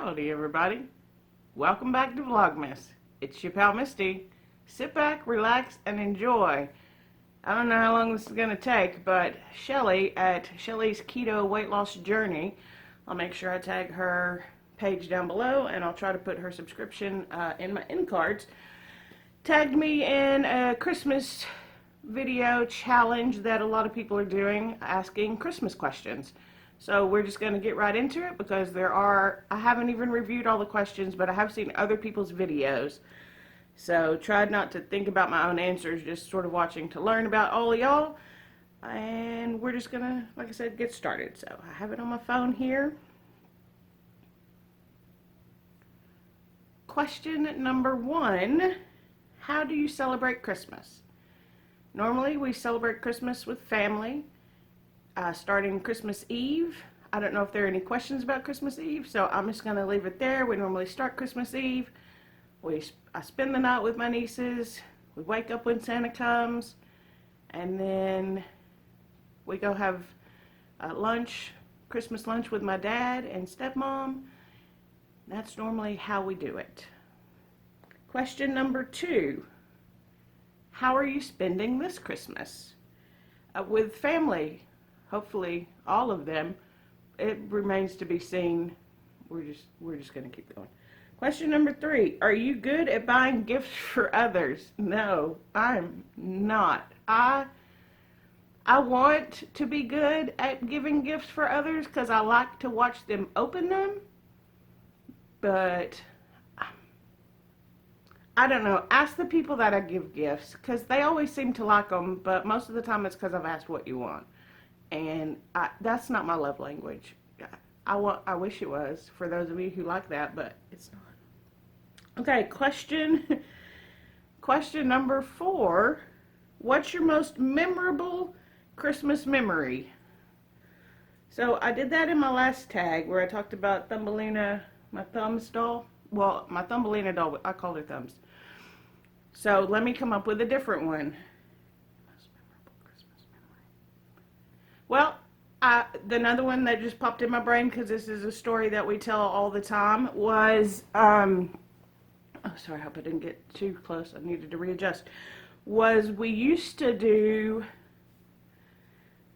Howdy everybody. Welcome back to Vlogmas. It's your pal Misty. Sit back, relax, and enjoy. I don't know how long this is going to take, but Shelley at Shelley's Keto Weight Loss Journey, I'll make sure I tag her page down below, and I'll try to put her subscription in my end cards, tagged me in a Christmas video challenge that a lot of people are doing, asking Christmas questions. So we're just going to get right into it because I haven't even reviewed all the questions, but I have seen other people's videos. So tried not to think about my own answers, just sort of watching to learn about all of y'all. And we're just going to, like I said, get started. So I have it on my phone here. Question number 1, how do you celebrate Christmas? Normally we celebrate Christmas with family. Starting Christmas Eve. I don't know if there are any questions about Christmas Eve, so I'm just going to leave it there. We normally start Christmas Eve. I spend the night with my nieces. We wake up when Santa comes, and then we go have lunch, Christmas lunch with my dad and stepmom. That's normally how we do it. Question number 2, how are you spending this Christmas? With family. Hopefully all of them. It remains to be seen. We're just going to keep going. Question number 3, are you good at buying gifts for others? No, I'm not. I want to be good at giving gifts for others because I like to watch them open them, but I don't know. Ask the people that I give gifts because they always seem to like them, but most of the time it's because I've asked what you want. And that's not my love language. I wish it was for those of you who like that, but it's not. Okay, question number 4. What's your most memorable Christmas memory? So I did that in my last tag where I talked about Thumbelina, my Thumbs doll. Well, my Thumbelina doll, I called her Thumbs. So let me come up with a different one. Well, another one that just popped in my brain, because this is a story that we tell all the time, was, oh, sorry, I hope I didn't get too close. I needed to readjust. Was we used to do,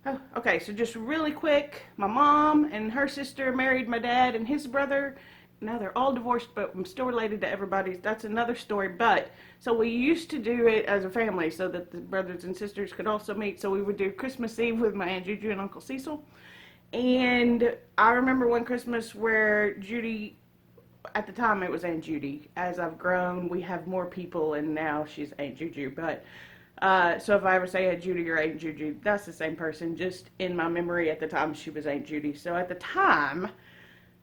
oh, okay, so just really quick, my mom and her sister married my dad and his brother. Now they're all divorced, but I'm still related to everybody. That's another story. But so we used to do it as a family so that the brothers and sisters could also meet. So we would do Christmas Eve with my Aunt Juju and Uncle Cecil. And I remember one Christmas where Judy, at the time it was Aunt Judy. As I've grown, we have more people, and now she's Aunt Juju. But so if I ever say Aunt Judy or Aunt Juju, that's the same person. Just in my memory at the time, she was Aunt Judy. So at the time,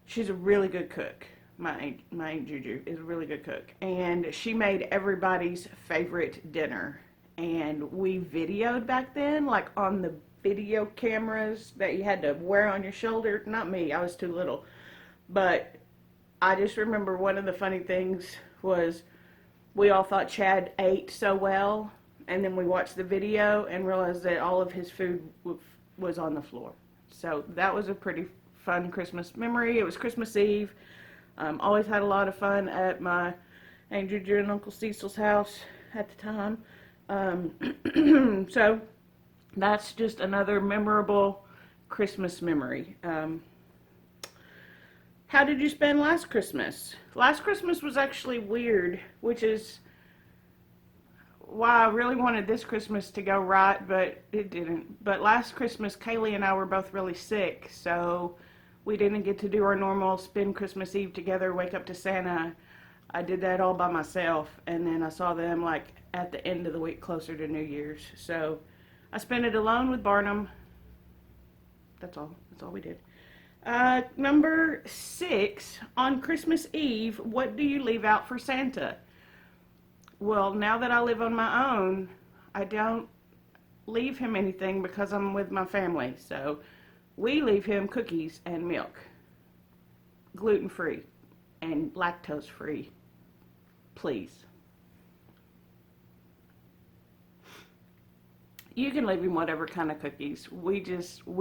she's a really good cook. My Aunt Juju is a really good cook. And she made everybody's favorite dinner. And we videoed back then, like on the video cameras that you had to wear on your shoulder. Not me, I was too little. But I just remember one of the funny things was we all thought Chad ate so well. And then we watched the video and realized that all of his food was on the floor. So that was a pretty fun Christmas memory. It was Christmas Eve. Always had a lot of fun at my Aunt Juju and Uncle Cecil's house at the time. So that's just another memorable Christmas memory. How did you spend last Christmas? Last Christmas was actually weird, which is why I really wanted this Christmas to go right, but it didn't. But last Christmas, Kaylee and I were both really sick, so we didn't get to do our normal spend Christmas Eve together, wake up to Santa. I did that all by myself, and then I saw them like at the end of the week closer to New Year's. So I spent it alone with Barnum. That's all we did. Number 6, on Christmas Eve, what do you leave out for Santa? Well, now that I live on my own, I don't leave him anything because I'm with my family. So we leave him cookies and milk, gluten-free and lactose-free, please. You can leave him whatever kind of cookies. We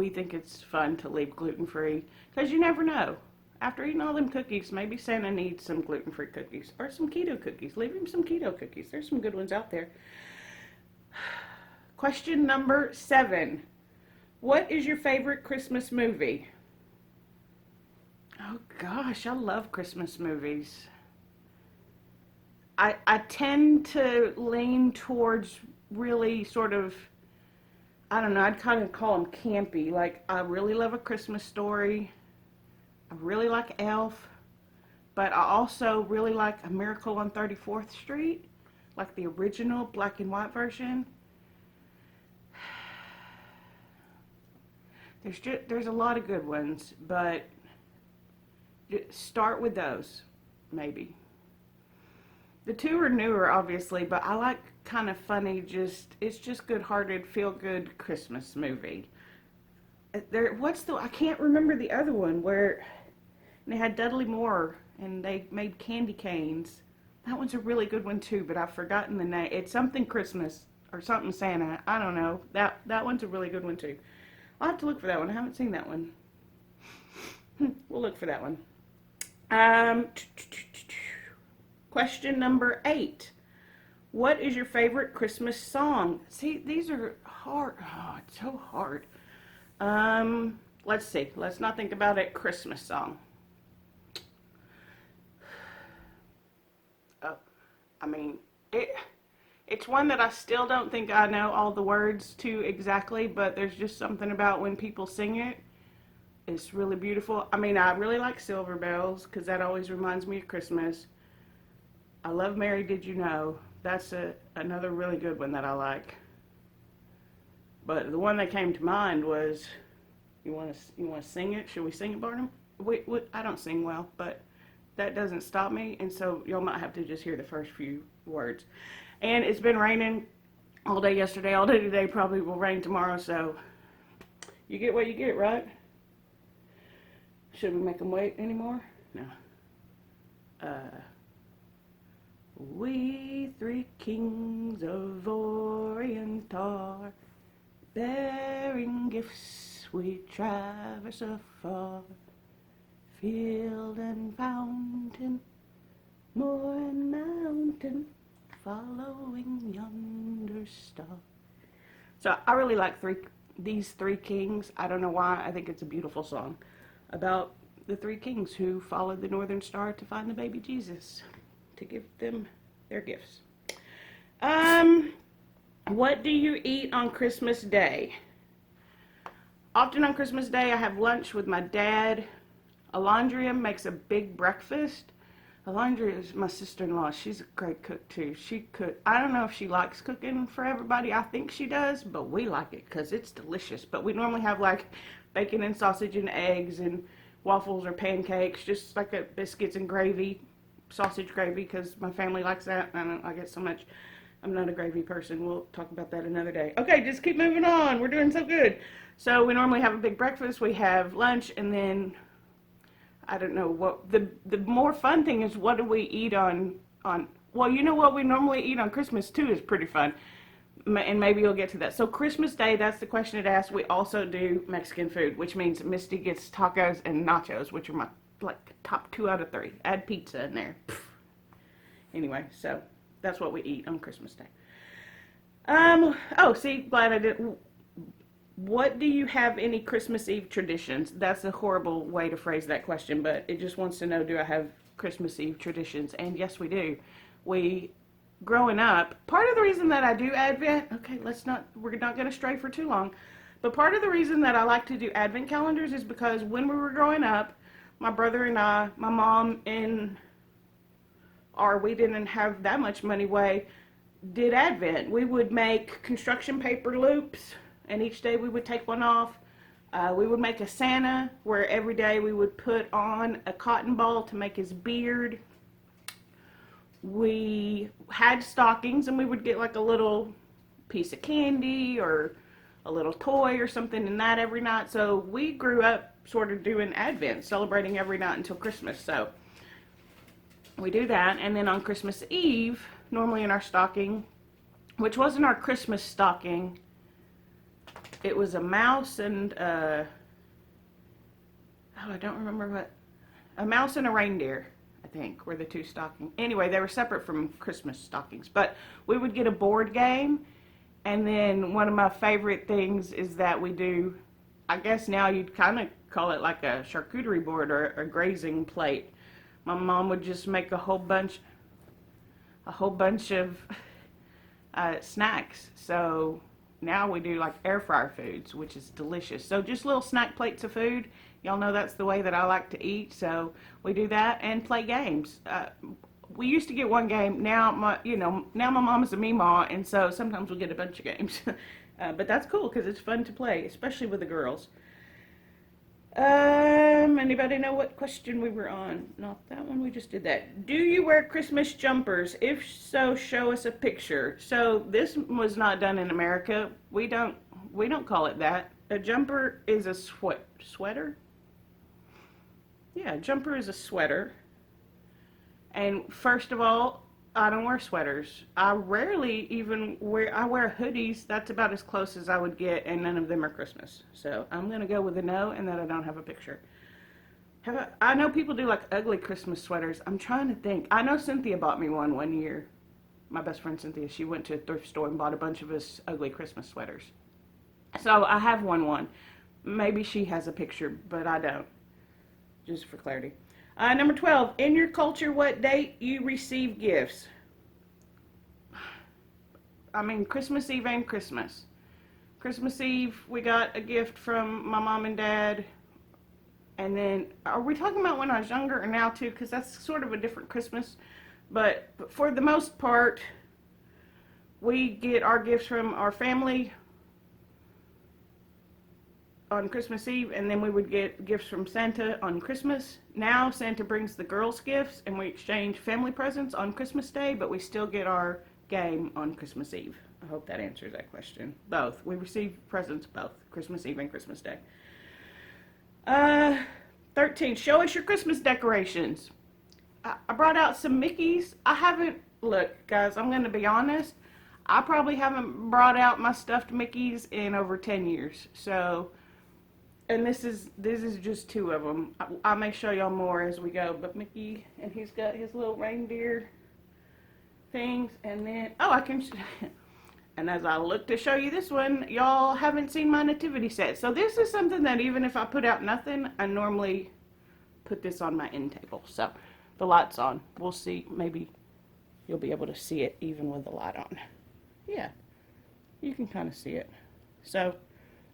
think it's fun to leave gluten-free because you never know. after eating all them cookies, maybe Santa needs some gluten-free cookies or some keto cookies. Leave him some keto cookies. There's some good ones out there. Question number 7. What is your favorite Christmas movie? Oh gosh, I love Christmas movies. I tend to lean towards really sort of, I don't know, I'd kind of call them campy. Like, I really love A Christmas Story. I really like Elf. But I also really like A Miracle on 34th Street, like the original black and white version. There's a lot of good ones, but start with those, maybe. The 2 are newer, obviously, but I like kind of funny, it's just good-hearted, feel-good Christmas movie. I can't remember the other one where they had Dudley Moore and they made candy canes. That one's a really good one too, but I've forgotten the name. It's something Christmas or something Santa. I don't know. That one's a really good one too. I'll have to look for that one. I haven't seen that one. We'll look for that one. Question number 8. What is your favorite Christmas song? See, these are hard. Oh, it's so hard. Let's see. Let's not think about it. Christmas song. Oh, I mean, it's one that I still don't think I know all the words to exactly, but there's just something about when people sing it. It's really beautiful. I mean, I really like Silver Bells because that always reminds me of Christmas. I love Mary Did You Know. That's another really good one that I like. But the one that came to mind was, you want to sing it? Should we sing it, Barnum? I don't sing well, but that doesn't stop me, and so y'all might have to just hear the first few words. And it's been raining all day yesterday, all day today, probably will rain tomorrow, so you get what you get, right? Should we make them wait anymore? No. We 3 kings of Orient are, bearing gifts we traverse afar, field and fountain, moor and mountain, following yonder star. So I really like these 3 kings. I don't know why. I think it's a beautiful song about the 3 kings who followed the northern star to find the baby Jesus, to give them their gifts. What do you eat on Christmas Day? Often on Christmas Day, I have lunch with my dad. Alondria makes a big breakfast. Alondria is my sister-in-law. She's a great cook too. I don't know if she likes cooking for everybody. I think she does, but we like it because it's delicious. But we normally have like bacon and sausage and eggs and waffles or pancakes, just like a biscuits and gravy, sausage gravy, because my family likes that. I don't like it so much. I'm not a gravy person. We'll talk about that another day. Okay, just keep moving on. We're doing so good. So we normally have a big breakfast. We have lunch, and then I don't know what the more fun thing is. What do we eat on? Well, you know what we normally eat on Christmas too is pretty fun, and maybe you'll get to that. So Christmas Day, that's the question it asks. We also do Mexican food, which means Misty gets tacos and nachos, which are my like top 2 out of 3. Add pizza in there. Anyway, so that's what we eat on Christmas Day. Oh, see, glad I didn't. What do you have any Christmas Eve traditions? That's a horrible way to phrase that question, but it just wants to know, do I have Christmas Eve traditions? And yes, we do. Growing up, part of the reason that I do Advent, okay, we're not going to stray for too long, but part of the reason that I like to do Advent calendars is because when we were growing up, my brother and I, my mom we didn't have that much money, did Advent. We would make construction paper loops, and each day we would take one off. We would make a Santa, where every day we would put on a cotton ball to make his beard. We had stockings, and we would get like a little piece of candy or a little toy or something in that every night. So we grew up sort of doing Advent, celebrating every night until Christmas. So we do that, and then on Christmas Eve, normally in our stocking, which wasn't our Christmas stocking, it was a mouse and I don't remember what. A mouse and a reindeer, I think, were the two stockings. Anyway, they were separate from Christmas stockings. But we would get a board game. And then one of my favorite things is that we do, I guess now you'd kind of call it like a charcuterie board or a grazing plate. My mom would just make a whole bunch of snacks. So now we do like air fryer foods, which is delicious. So just little snack plates of food. Y'all know that's the way that I like to eat. So we do that and play games. We used to get one game. Now my mom is a Meemaw, and so sometimes we get a bunch of games. But that's cool because it's fun to play, especially with the girls. Anybody know what question we were on? Not that one, we just did that. Do you wear Christmas jumpers? If so, show us a picture. So this was not done in America. We don't call it that. A jumper is a sweater? Yeah, a jumper is a sweater. And first of all, I don't wear sweaters. I rarely even I wear hoodies. That's about as close as I would get, and none of them are Christmas. So I'm going to go with a no, and that I don't have a picture. I know people do like ugly Christmas sweaters. I'm trying to think. I know Cynthia bought me one year. My best friend Cynthia, she went to a thrift store and bought a bunch of us ugly Christmas sweaters. So I have one. Maybe she has a picture, but I don't. Just for clarity. Number 12, in your culture, what date you receive gifts? I mean, Christmas Eve and Christmas. Christmas Eve, we got a gift from my mom and dad. And then, are we talking about when I was younger or now too? Because that's sort of a different Christmas. But for the most part, we get our gifts from our family on Christmas Eve, and then we would get gifts from Santa on Christmas. Now Santa brings the girls gifts and we exchange family presents on Christmas Day, but we still get our game on Christmas Eve. I hope that answers that question. Both. We receive presents both Christmas Eve and Christmas Day. 13, show us your Christmas decorations. I brought out some Mickeys. Look guys, I'm going to be honest. I probably haven't brought out my stuffed Mickeys in over 10 years. So, and this is just two of them. I may show y'all more as we go. But Mickey, and he's got his little reindeer things. And then, and as I look to show you this one, y'all haven't seen my nativity set. So this is something that even if I put out nothing, I normally put this on my end table. So the light's on. We'll see. Maybe you'll be able to see it even with the light on. Yeah, you can kind of see it. So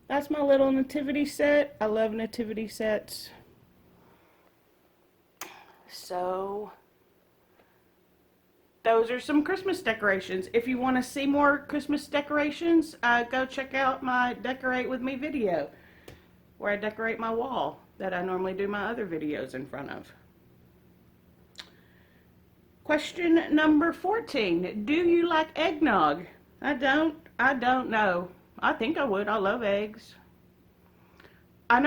that's my little nativity set. I love nativity sets. So those are some Christmas decorations. If you want to see more Christmas decorations, go check out my Decorate With Me video, where I decorate my wall that I normally do my other videos in front of. Question number 14. Do you like eggnog? I don't know. I think I would. I love eggs. I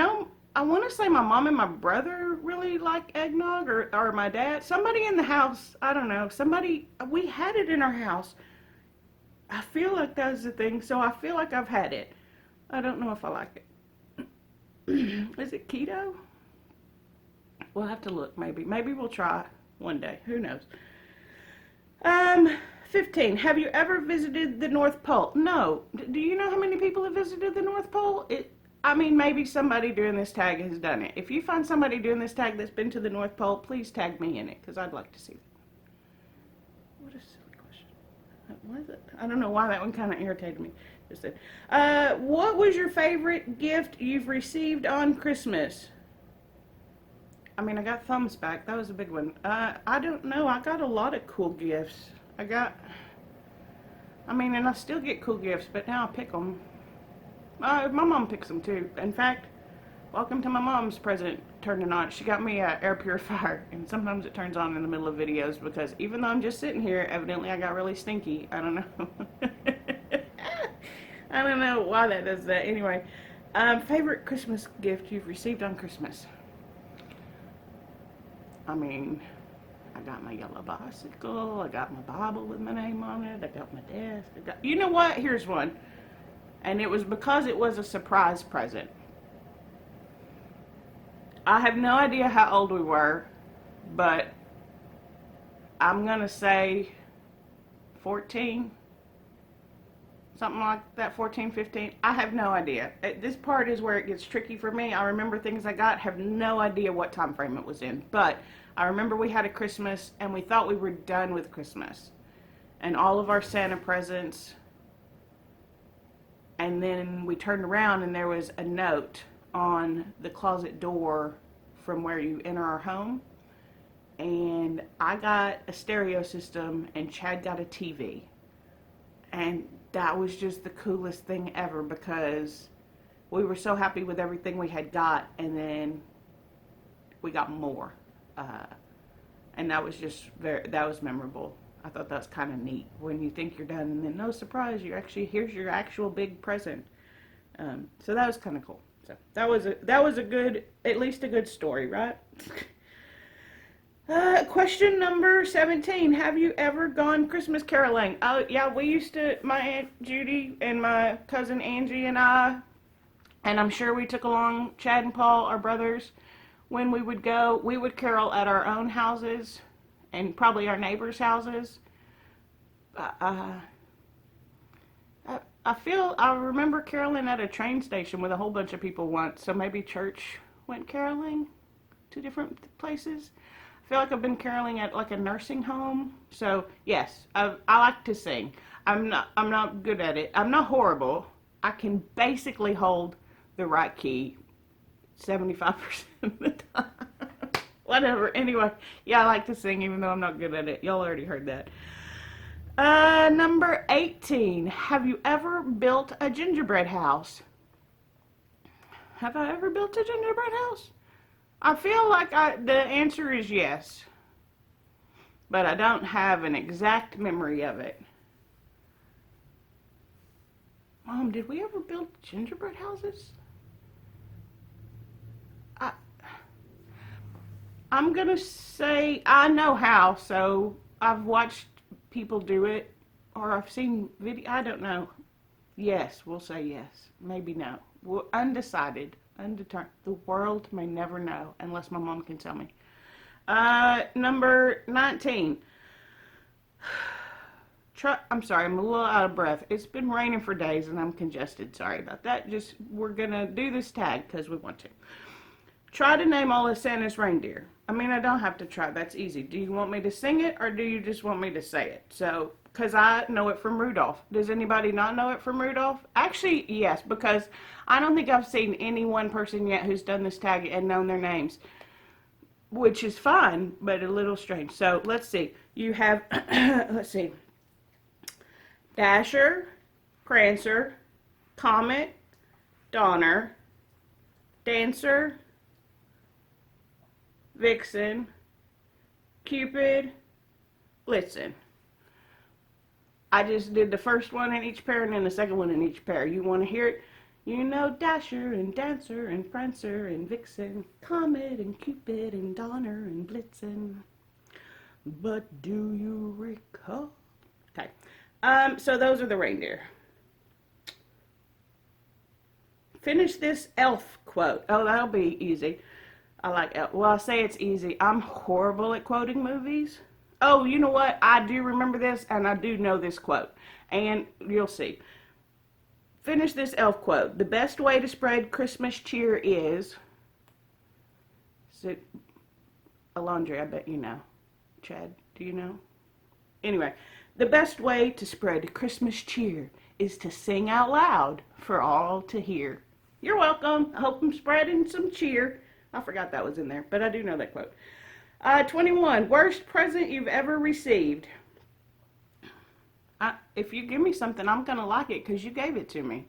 want to say my mom and my brother really like eggnog, or my dad. Somebody in the house, I don't know. We had it in our house. I feel like that's the thing, so I feel like I've had it. I don't know if I like it. Is it keto? We'll have to look, maybe. Maybe we'll try one day. Who knows? 15. Have you ever visited the North Pole? No. Do you know how many people have visited the North Pole? Maybe somebody doing this tag has done it. If you find somebody doing this tag that's been to the North Pole, please tag me in it, because I'd like to see that. What a silly question. What is it? I don't know why that one kind of irritated me. Just said, what was your favorite gift you've received on Christmas? I got thumbs back. That was a big one. I don't know. I got a lot of cool gifts. and I still get cool gifts, but now I pick them. My mom picks them too. In fact, welcome to my mom's present turning on. She got me an air purifier, and sometimes it turns on in the middle of videos because even though I'm just sitting here, evidently I got really stinky. I don't know. I don't know why that does that. Anyway, favorite Christmas gift you've received on Christmas? I got my yellow bicycle, I got my Bible with my name on it, I got my desk, you know what, here's one. And it was because it was a surprise present. I have no idea how old we were, but I'm going to say 14, something like that, 14, 15. I have no idea. This part is where it gets tricky for me. I remember things I got, have no idea what time frame it was in. But I remember we had a Christmas and we thought we were done with Christmas. And all of our Santa presents, and then we turned around and there was a note on the closet door from where you enter our home. And I got a stereo system and Chad got a TV. And that was just the coolest thing ever because we were so happy with everything we had got, and then we got more. And that was just that was memorable. I thought that was kind of neat when you think you're done and then no surprise, here's your actual big present. So that was kind of cool. So that was a good, at least a good story, right? Question number 17. Have you ever gone Christmas caroling? Oh, yeah, we used to, my Aunt Judy and my cousin Angie and I, and I'm sure we took along Chad and Paul, our brothers, when we would go. We would carol at our own houses and probably our neighbors' houses. I remember caroling at a train station with a whole bunch of people once, so maybe church went caroling to different places. I feel like I've been caroling at like a nursing home. So yes, I like to sing. I'm not good at it. I'm not horrible. I can basically hold the right key 75% of the time. Whatever. Anyway, yeah, I like to sing even though I'm not good at it. Y'all already heard that. Number 18. Have you ever built a gingerbread house? Have I ever built a gingerbread house? I feel like the answer is yes, but I don't have an exact memory of it. Mom, did we ever build gingerbread houses? I'm gonna say I know how, so I've watched people do it, or I've seen video. I don't know. Yes, we'll say yes. Maybe no. We're undecided. Undetermined. The world may never know unless my mom can tell me. Number 19. I'm sorry, I'm a little out of breath. It's been raining for days and I'm congested. Sorry about that. We're gonna do this tag because we want to. Try to name all of Santa's reindeer. I mean, I don't have to try. That's easy. Do you want me to sing it or do you just want me to say it? So, because I know it from Rudolph. Does anybody not know it from Rudolph? Actually, yes, because I don't think I've seen any one person yet who's done this tag and known their names, which is fine, but a little strange. So, let's see. You have, let's see, Dasher, Prancer, Comet, Donner, Dancer, Vixen, Cupid, Blitzen. I just did the first one in each pair and then the second one in each pair. You want to hear it? You know Dasher and Dancer and Prancer and Vixen, Comet and Cupid and Donner and Blitzen. But do you recall? Okay. So those are the reindeer. Finish this elf quote. Oh, that'll be easy. I like elf. Well, I say it's easy. I'm horrible at quoting movies. Oh, you know what? I do remember this, and I do know this quote. And you'll see. Finish this elf quote. The best way to spread Christmas cheer is it Alondra, I bet you know. Chad, do you know? Anyway, the best way to spread Christmas cheer is to sing out loud for all to hear. You're welcome. I hope I'm spreading some cheer. I forgot that was in there, but I do know that quote. 21, worst present you've ever received. If you give me something, I'm going to like it because you gave it to me.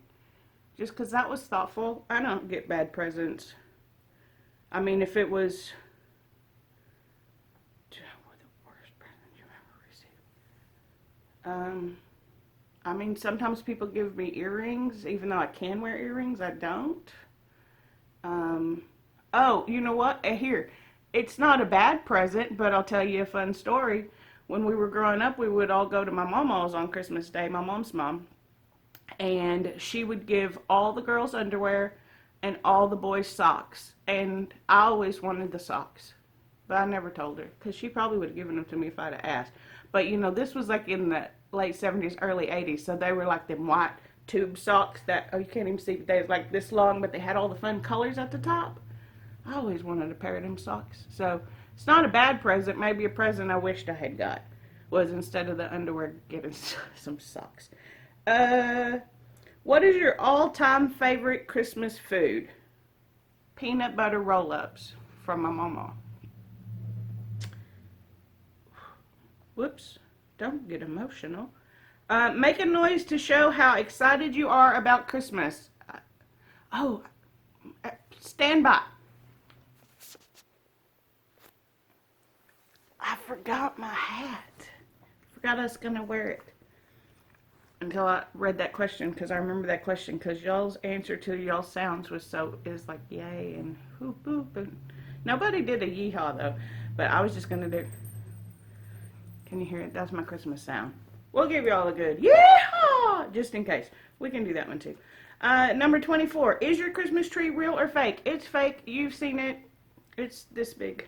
Just because that was thoughtful. I don't get bad presents. I mean, if it was... What the worst present you ever received? I mean, sometimes people give me earrings, even though I can wear earrings, I don't. Oh, you know what? Here, it's not a bad present, but I'll tell you a fun story. When we were growing up, we would all go to my mama's on Christmas Day, my mom's mom, and she would give all the girls underwear and all the boys' socks. And I always wanted the socks, but I never told her because she probably would have given them to me if I'd have asked. But you know, this was like in the late 70s, early 80s, so they were like them white tube socks that, oh, you can't even see, they're like this long, but they had all the fun colors at the top. I always wanted a pair of them socks. So it's not a bad present. Maybe a present I wished I had got was, instead of the underwear, getting some socks. What is your all-time favorite Christmas food? Peanut butter roll-ups from my mama. Whoops, don't get emotional. Make a noise to show how excited you are about Christmas. Stand by. I forgot my hat. Forgot I was going to wear it until I read that question, because I remember that question, because y'all's answer to y'all's sounds is like yay and whoop whoop, and nobody did a yeehaw though, but I was just going to do, can you hear it? That's my Christmas sound. We'll give y'all a good yeehaw just in case. We can do that one too. Number 24, is your Christmas tree real or fake? It's fake. You've seen it. It's this big.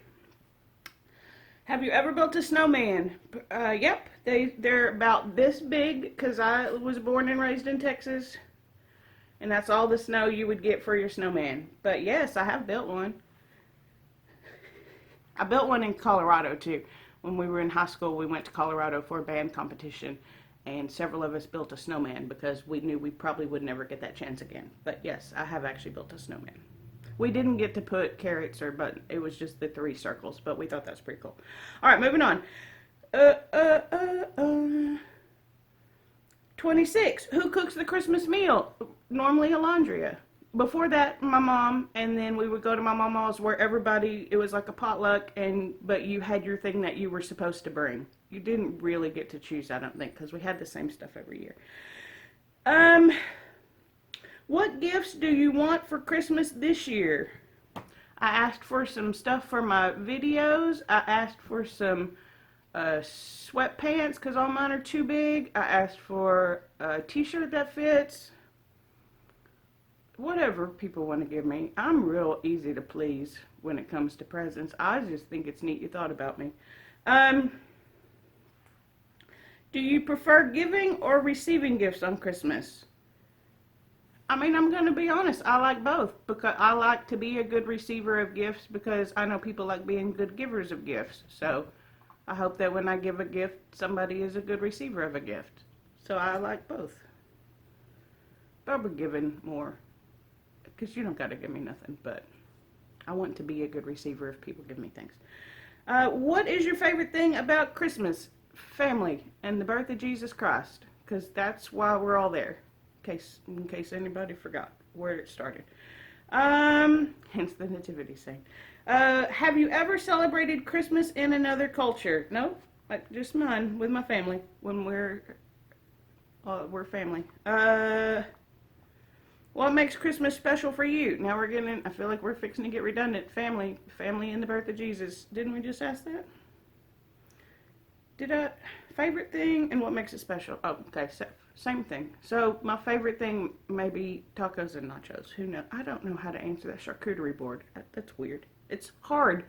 Have you ever built a snowman? Yep, they're about this big, because I was born and raised in Texas, and that's all the snow you would get for your snowman. But yes, I have built one. I built one in Colorado too. When we were in high school, we went to Colorado for a band competition, and several of us built a snowman because we knew we probably would never get that chance again. But yes, I have actually built a snowman. We didn't get to put carrots but it was just the 3 circles, but we thought that was pretty cool. All right, moving on. 26. Who cooks the Christmas meal? Normally Alondria. Before that, my mom, and then we would go to my mama's where everybody, it was like a potluck, but you had your thing that you were supposed to bring. You didn't really get to choose, I don't think, because we had the same stuff every year. What gifts do you want for Christmas this year? I asked for some stuff for my videos. I asked for some sweatpants because all mine are too big. I asked for a t-shirt that fits. Whatever people want to give me. I'm real easy to please when it comes to presents. I just think it's neat you thought about me. Do you prefer giving or receiving gifts on Christmas? I mean, I'm going to be honest. I like both, because I like to be a good receiver of gifts, because I know people like being good givers of gifts. So I hope that when I give a gift, somebody is a good receiver of a gift. So I like both. But we're giving more, because you don't got to give me nothing, but I want to be a good receiver if people give me things. What is your favorite thing about Christmas? Family and the birth of Jesus Christ, because that's why we're all there. In case anybody forgot where it started. Hence the nativity scene. Have you ever celebrated Christmas in another culture? No, like just mine with my family when we're family. What makes Christmas special for you? Now we're getting, I feel like we're fixing to get redundant. Family in the birth of Jesus. Didn't we just ask that? Favorite thing and what makes it special? Oh, okay, so same thing. So my favorite thing may be tacos and nachos. Who knows? I don't know how to answer that charcuterie board. That's weird. It's hard.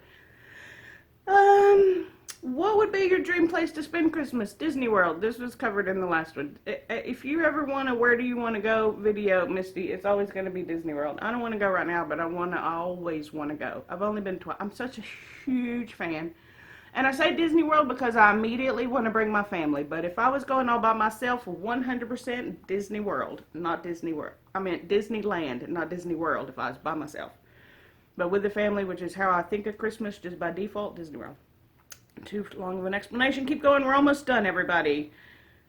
What would be your dream place to spend Christmas? Disney World. This was covered in the last one. If you ever want to, where do you want to go video, Misty, it's always going to be Disney World. I don't want to go right now, but I always want to go. I've only been twice. I'm such a huge fan. And I say Disney World because I immediately want to bring my family. But if I was going all by myself, 100% Disney World, not Disney World. I meant Disneyland, not Disney World if I was by myself. But with the family, which is how I think of Christmas, just by default, Disney World. Too long of an explanation. Keep going. We're almost done, everybody.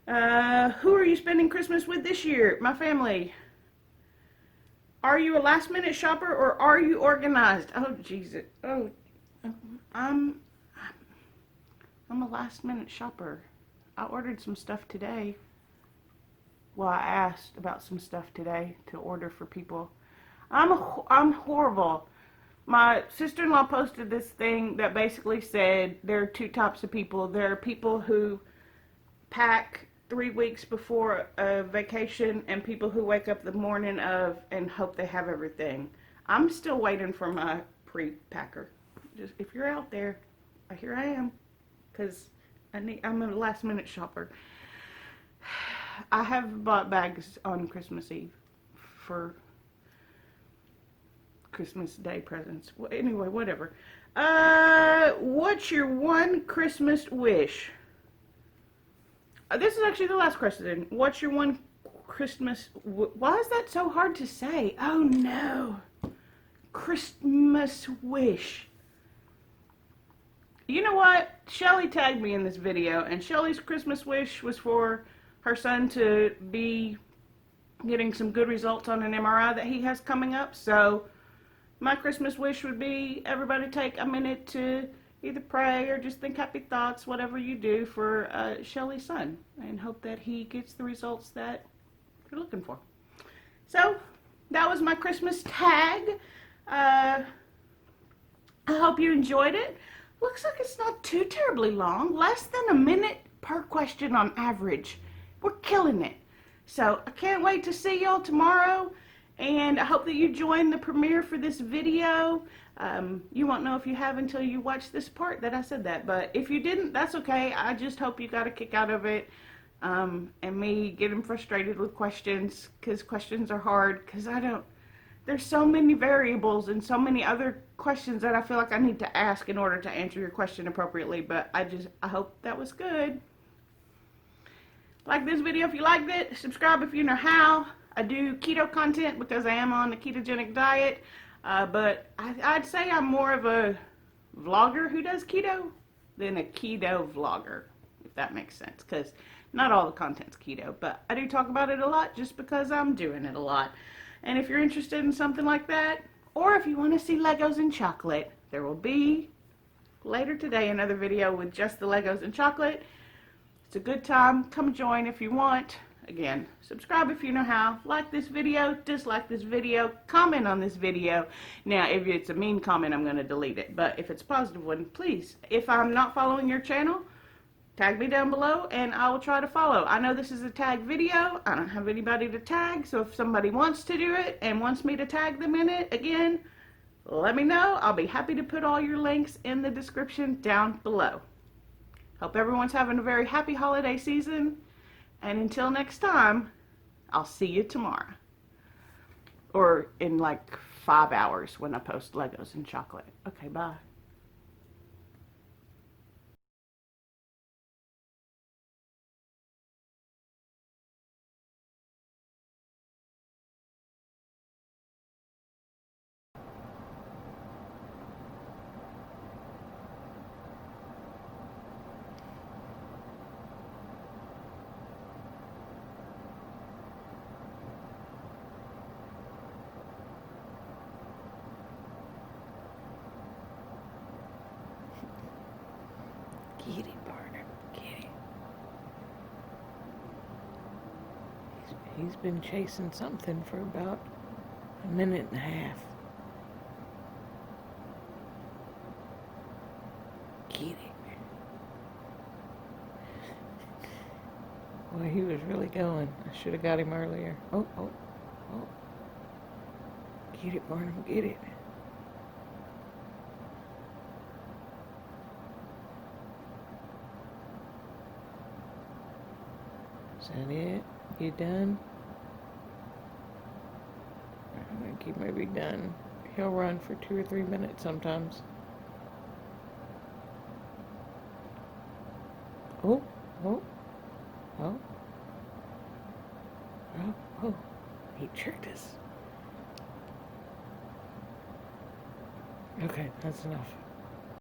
Who are you spending Christmas with this year? My family. Are you a last-minute shopper or are you organized? Oh, Jesus. Oh, I'm a last-minute shopper. I ordered some stuff today. Well, I asked about some stuff today to order for people. I'm horrible. My sister-in-law posted this thing that basically said there are 2 types of people. There are people who pack 3 weeks before a vacation and people who wake up the morning of and hope they have everything. I'm still waiting for my pre-packer. Just if you're out there, here I am, because I'm a last minute shopper. I have bought bags on Christmas Eve for Christmas Day presents. Well, anyway, whatever. What's your one Christmas wish? This is actually the last question. What's your one Christmas? Why is that so hard to say? Oh no. Christmas wish. You know what? Shelley tagged me in this video, and Shelley's Christmas wish was for her son to be getting some good results on an MRI that he has coming up. So my Christmas wish would be everybody take a minute to either pray or just think happy thoughts, whatever you do, for Shelley's son, and hope that he gets the results that you're looking for. So that was my Christmas tag. I hope you enjoyed it. Looks like it's not too terribly long, less than a minute per question on average. We're killing it. So I can't wait to see y'all tomorrow, and I hope that you join the premiere for this video. You won't know if you have until you watch this part that I said that, but if you didn't, that's okay. I just hope you got a kick out of it, and me getting frustrated with questions, because questions are hard, because there's so many variables and so many other questions that I feel like I need to ask in order to answer your question appropriately, but I hope that was good. Like this video if you liked it, subscribe if you know how. I do keto content because I am on the ketogenic diet, but I'd say I'm more of a vlogger who does keto than a keto vlogger, if that makes sense, because not all the content's keto, but I do talk about it a lot just because I'm doing it a lot. And if you're interested in something like that, or if you want to see Legos and chocolate, there will be later today another video with just the Legos and chocolate. It's a good time. Come join if you want. Again, subscribe if you know how. Like this video, dislike this video, comment on this video. Now, if it's a mean comment, I'm going to delete it. But if it's a positive one, please. If I'm not following your channel, tag me down below and I will try to follow. I know this is a tag video. I don't have anybody to tag, so if somebody wants to do it and wants me to tag them in it, again, let me know. I'll be happy to put all your links in the description down below. Hope everyone's having a very happy holiday season. And until next time, I'll see you tomorrow. Or in like 5 hours when I post Legos and chocolate. Okay, bye. Get it, Barnum. Get it. He's been chasing something for about a minute and a half. Get it. Well, he was really going. I should have got him earlier. Oh. Get it, Barnum. Get it. Is that it? You done? I think he may be done. He'll run for 2 or 3 minutes sometimes. Oh. He tricked us. Okay, that's enough.